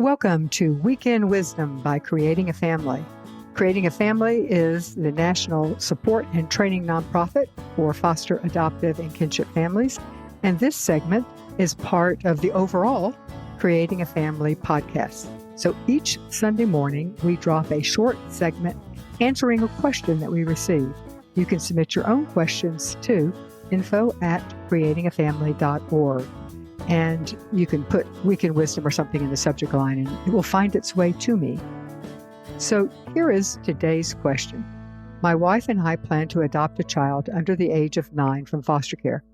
Welcome to Weekend Wisdom by Creating a Family. Creating a Family is the national support and training nonprofit for foster, adoptive, and kinship families. And this segment is part of the overall Creating a Family podcast. So each Sunday morning, we drop a short segment answering a question that we receive. You can submit your own questions to info@creatingafamily.org. And you can put Weekend Wisdom or something in the subject line, and it will find its way to me. So here is today's question. My wife and I plan to adopt a child under the age of 9 from foster care.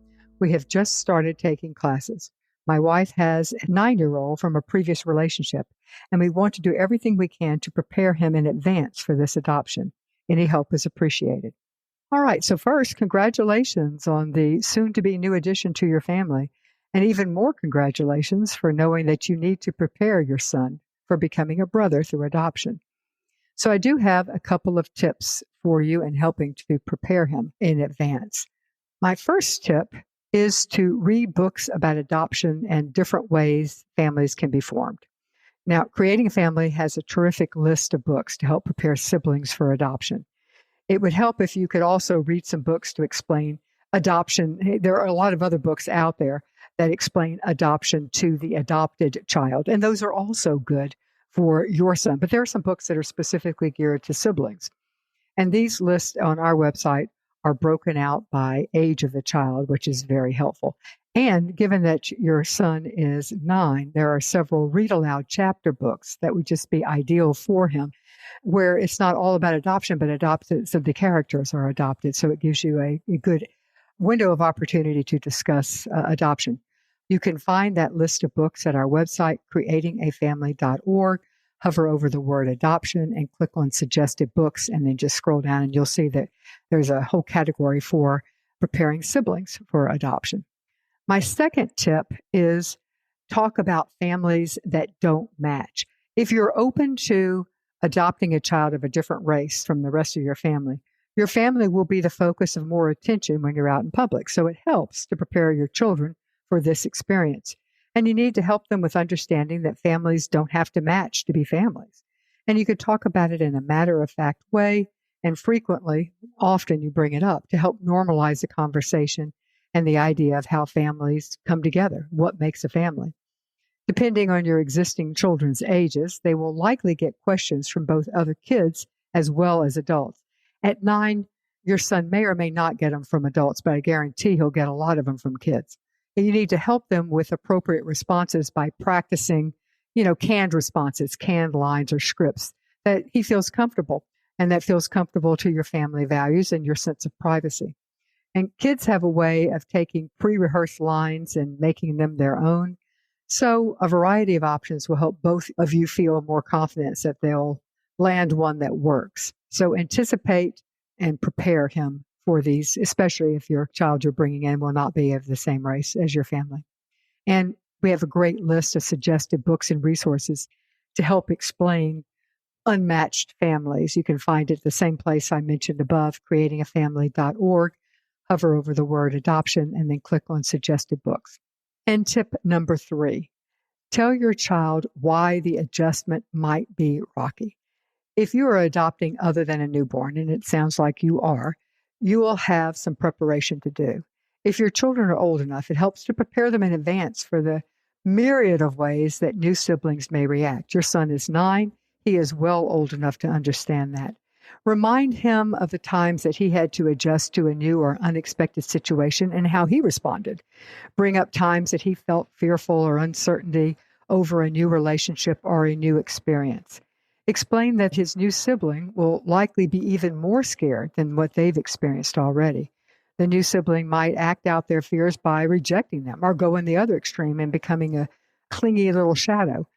We have just started taking classes. My wife has a 9-year-old from a previous relationship, and we want to do everything we can to prepare him in advance for this adoption. Any help is appreciated. All right, so first, congratulations on the soon-to-be new addition to your family. And even more congratulations for knowing that you need to prepare your son for becoming a brother through adoption. So I do have a couple of tips for you in helping to prepare him in advance. My first tip is to read books about adoption and different ways families can be formed. Now, Creating a Family has a terrific list of books to help prepare siblings for adoption. It would help if you could also read some books to explain adoption. There are a lot of other books out there that explain adoption to the adopted child. And those are also good for your son. But there are some books that are specifically geared to siblings. And these lists on our website are broken out by age of the child, which is very helpful. And given that your son is 9, there are several read-aloud chapter books that would just be ideal for him, where it's not all about adoption, but adopted, so the characters are adopted. So it gives you a good window of opportunity to discuss adoption. You can find that list of books at our website, creatingafamily.org. Hover over the word adoption and click on suggested books, and then just scroll down and you'll see that there's a whole category for preparing siblings for adoption. My second tip is talk about families that don't match. If you're open to adopting a child of a different race from the rest of your family will be the focus of more attention when you're out in public. So it helps to prepare your children for this experience. And you need to help them with understanding that families don't have to match to be families. And you could talk about it in a matter-of-fact way, and often you bring it up to help normalize the conversation and the idea of how families come together, what makes a family. Depending on your existing children's ages, they will likely get questions from both other kids as well as adults. At 9, your son may or may not get them from adults, but I guarantee he'll get a lot of them from kids. And you need to help them with appropriate responses by practicing, canned responses, canned lines or scripts that he feels comfortable and that feels comfortable to your family values and your sense of privacy. And kids have a way of taking pre-rehearsed lines and making them their own. So a variety of options will help both of you feel more confidence that they'll land one that works. So anticipate and prepare him for these, especially if your child you're bringing in will not be of the same race as your family. And we have a great list of suggested books and resources to help explain unmatched families. You can find it at the same place I mentioned above, creatingafamily.org. Hover over the word adoption and then click on suggested books. And tip number 3, tell your child why the adjustment might be rocky. If you are adopting other than a newborn, and it sounds like you are, you will have some preparation to do. If your children are old enough, it helps to prepare them in advance for the myriad of ways that new siblings may react. Your son is 9. He is well old enough to understand that. Remind him of the times that he had to adjust to a new or unexpected situation and how he responded. Bring up times that he felt fearful or uncertainty over a new relationship or a new experience. Explain that his new sibling will likely be even more scared than what they've experienced already. The new sibling might act out their fears by rejecting them or go in the other extreme and becoming a clingy little shadow.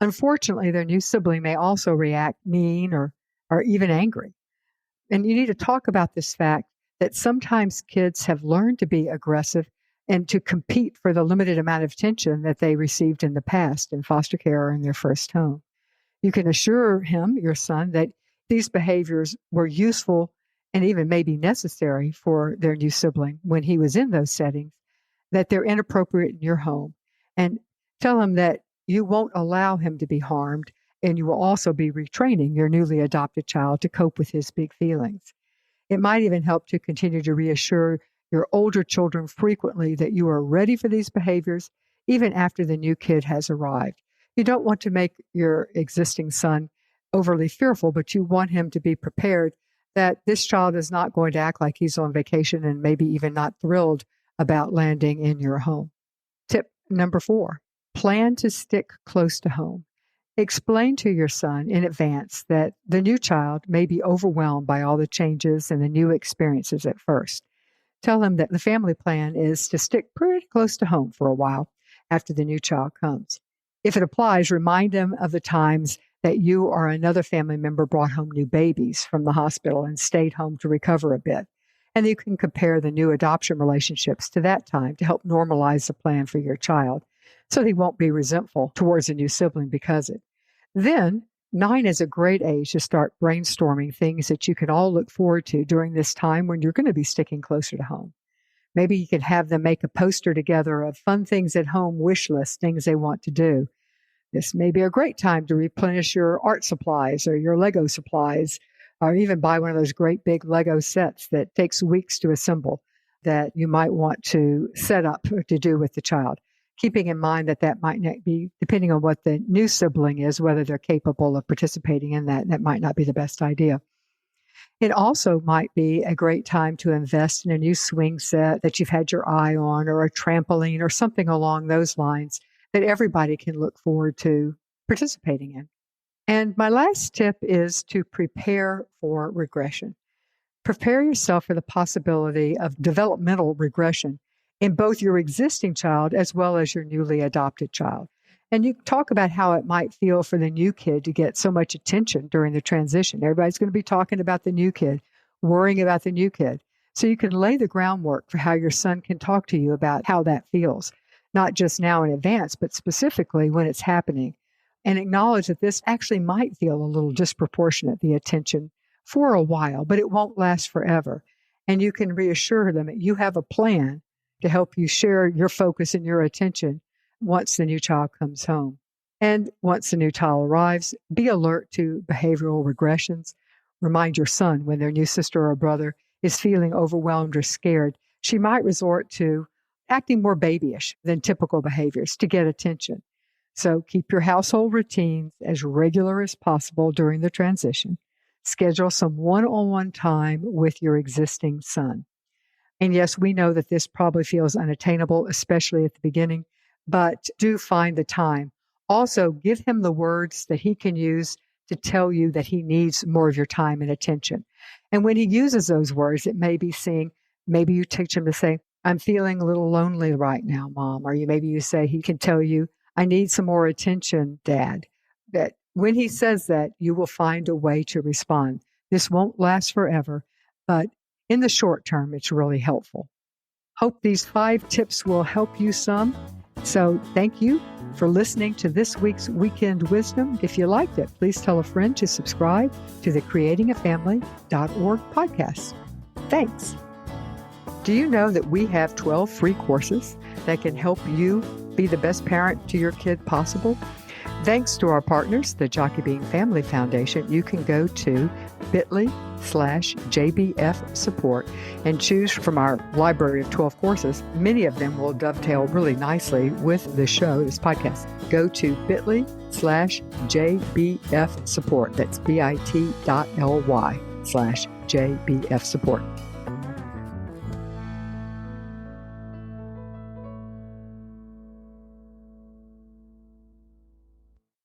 Unfortunately, their new sibling may also react mean or even angry. And you need to talk about this fact that sometimes kids have learned to be aggressive and to compete for the limited amount of attention that they received in the past in foster care or in their first home. You can assure him, your son, that these behaviors were useful and even maybe necessary for their new sibling when he was in those settings, that they're inappropriate in your home. And tell him that you won't allow him to be harmed, and you will also be retraining your newly adopted child to cope with his big feelings. It might even help to continue to reassure your older children frequently that you are ready for these behaviors, even after the new kid has arrived. You don't want to make your existing son overly fearful, but you want him to be prepared that this child is not going to act like he's on vacation and maybe even not thrilled about landing in your home. Tip number 4, plan to stick close to home. Explain to your son in advance that the new child may be overwhelmed by all the changes and the new experiences at first. Tell him that the family plan is to stick pretty close to home for a while after the new child comes. If it applies, remind him of the times that you or another family member brought home new babies from the hospital and stayed home to recover a bit. And you can compare the new adoption relationships to that time to help normalize the plan for your child so he won't be resentful towards a new sibling because of it. Then, 9 is a great age to start brainstorming things that you can all look forward to during this time when you're going to be sticking closer to home. Maybe you could have them make a poster together of fun things at home wish list, things they want to do. This may be a great time to replenish your art supplies or your Lego supplies, or even buy one of those great big Lego sets that takes weeks to assemble that you might want to set up or to do with the child. Keeping in mind that that might not be, depending on what the new sibling is, whether they're capable of participating in that, that might not be the best idea. It also might be a great time to invest in a new swing set that you've had your eye on, or a trampoline or something along those lines that everybody can look forward to participating in. And my last tip is to prepare for regression. Prepare yourself for the possibility of developmental regression in both your existing child as well as your newly adopted child. And you talk about how it might feel for the new kid to get so much attention during the transition. Everybody's going to be talking about the new kid, worrying about the new kid. So you can lay the groundwork for how your son can talk to you about how that feels, not just now in advance, but specifically when it's happening. And acknowledge that this actually might feel a little disproportionate, the attention, for a while, but it won't last forever. And you can reassure them that you have a plan to help you share your focus and your attention once the new child comes home. And once the new child arrives, be alert to behavioral regressions. Remind your son when their new sister or brother is feeling overwhelmed or scared, she might resort to acting more babyish than typical behaviors to get attention. So keep your household routines as regular as possible during the transition. Schedule some one-on-one time with your existing son. And yes, we know that this probably feels unattainable, especially at the beginning, but do find the time. Also, give him the words that he can use to tell you that he needs more of your time and attention. And when he uses those words, it may be saying, maybe you teach him to say, I'm feeling a little lonely right now, Mom. Or maybe you say, he can tell you, I need some more attention, Dad. That when he says that, you will find a way to respond. This won't last forever, but in the short term, it's really helpful. Hope these 5 tips will help you some. So thank you for listening to this week's Weekend Wisdom. If you liked it, please tell a friend to subscribe to the creatingafamily.org podcast. Thanks. Do you know that we have 12 free courses that can help you be the best parent to your kid possible? Thanks to our partners, the Jockey Bean Family Foundation, you can go to bit.ly/JBF support and choose from our library of 12 courses. Many of them will dovetail really nicely with the show, this podcast. Go to bit.ly/JBF support. That's bit.ly/JBF support.